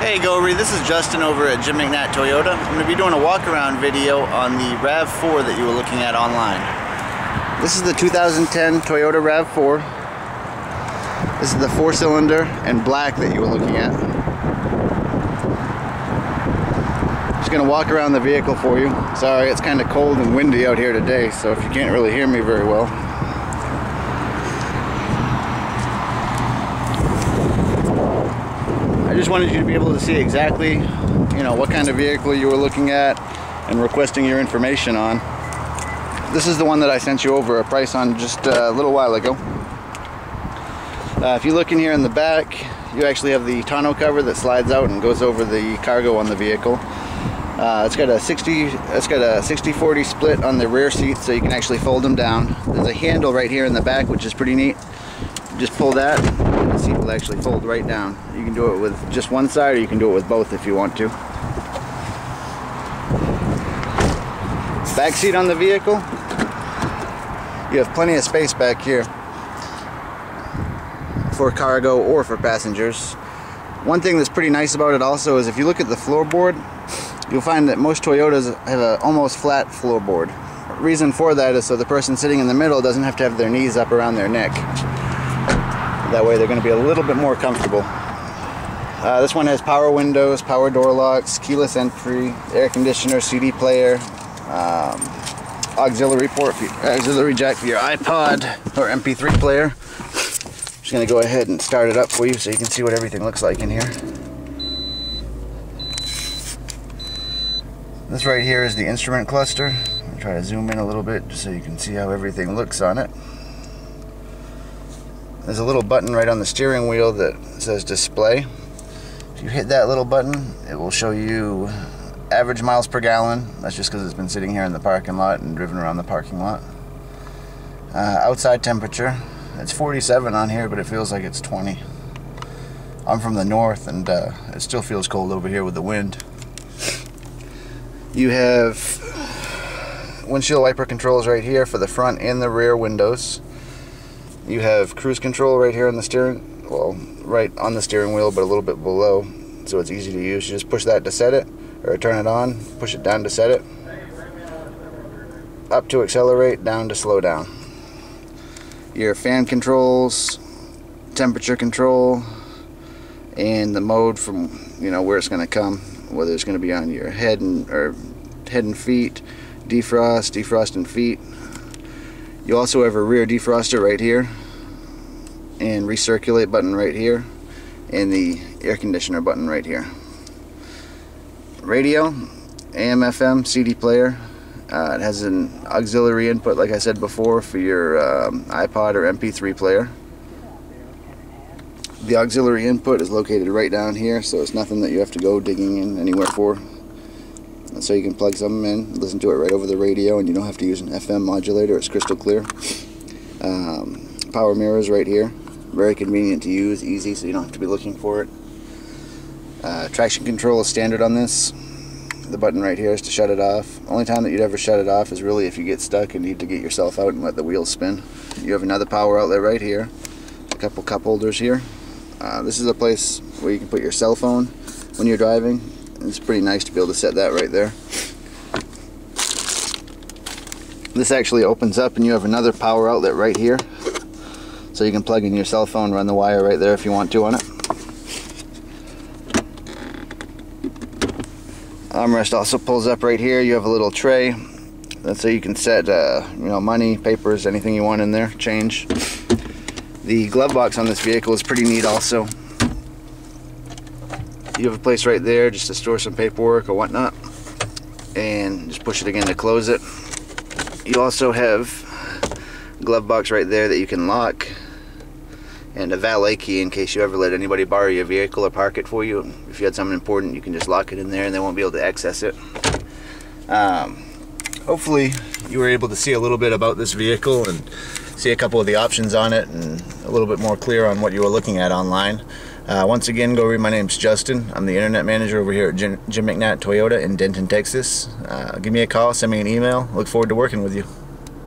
Hey Gowri, this is Justin over at Jim McNatt Toyota. I'm going to be doing a walk-around video on the RAV4 that you were looking at online. This is the 2010 Toyota RAV4. This is the 4-cylinder and black that you were looking at. Just going to walk around the vehicle for you. Sorry, it's kind of cold and windy out here today, so if you can't really hear me very well. I just wanted you to be able to see exactly, what kind of vehicle you were looking at and requesting your information on. This is the one that I sent you over a price on just a little while ago. If you look in here in the back, you actually have the tonneau cover that slides out and goes over the cargo on the vehicle. It's got a 60-40 split on the rear seat, so you can actually fold them down. There's a handle right here in the back, which is pretty neat. Just pull that, and the seat will actually fold right down. You can do it with just one side, or you can do it with both if you want to. Back seat on the vehicle, you have plenty of space back here for cargo or for passengers. One thing that's pretty nice about it also is if you look at the floorboard, you'll find that most Toyotas have an almost flat floorboard. The reason for that is so the person sitting in the middle doesn't have to have their knees up around their neck. That way they're going to be a little bit more comfortable. This one has power windows, power door locks, keyless entry, air conditioner, CD player, auxiliary jack for your iPod or MP3 player. I'm just going to go ahead and start it up for you so you can see what everything looks like in here. This right here is the instrument cluster. I'll try to zoom in a little bit just so you can see how everything looks on it. There's a little button right on the steering wheel that says display. If you hit that little button, it will show you average miles per gallon. That's just because it's been sitting here in the parking lot and driven around the parking lot. Outside temperature, it's 47 on here, but it feels like it's 20. I'm from the north, and it still feels cold over here with the wind. You have windshield wiper controls right here for the front and the rear windows. You have cruise control right here on the steering, well, right on the steering wheel, but a little bit below, so it's easy to use. You just push that to set it, or turn it on, push it down to set it. Up to accelerate, down to slow down. Your fan controls, temperature control, and the mode from, where it's going to come, whether it's going to be on your head and feet, defrost and feet. You also have a rear defroster right here, and recirculate button right here, and the air conditioner button right here. Radio, AM, FM, CD player. It has an auxiliary input, like I said before, for your iPod or MP3 player. The auxiliary input is located right down here, so it's nothing that you have to go digging in anywhere for. So you can plug something in, listen to it right over the radio, and you don't have to use an FM modulator. It's crystal clear. Power mirrors right here. Very convenient to use, easy, so you don't have to be looking for it. Traction control is standard on this. The button right here is to shut it off. Only time that you'd ever shut it off is really if you get stuck and need to get yourself out and let the wheels spin. You have another power outlet right here. A couple cup holders here. This is a place where you can put your cell phone when you're driving. It's pretty nice to be able to set that right there. This actually opens up and you have another power outlet right here. So you can plug in your cell phone, run the wire right there if you want to on it. Armrest also pulls up right here. You have a little tray. That's so you can set money, papers, anything you want in there, change. The glove box on this vehicle is pretty neat also. You have a place right there just to store some paperwork or whatnot, and just push it again to close it. You also have a glove box right there that you can lock, and a valet key in case you ever let anybody borrow your vehicle or park it for you. If you had something important, you can just lock it in there and they won't be able to access it. Hopefully you were able to see a little bit about this vehicle and see a couple of the options on it and a little bit more clear on what you were looking at online. Once again, Gowri, my name's Justin. I'm the internet manager over here at Jim McNatt Toyota in Denton, Texas. Give me a call, send me an email. Look forward to working with you.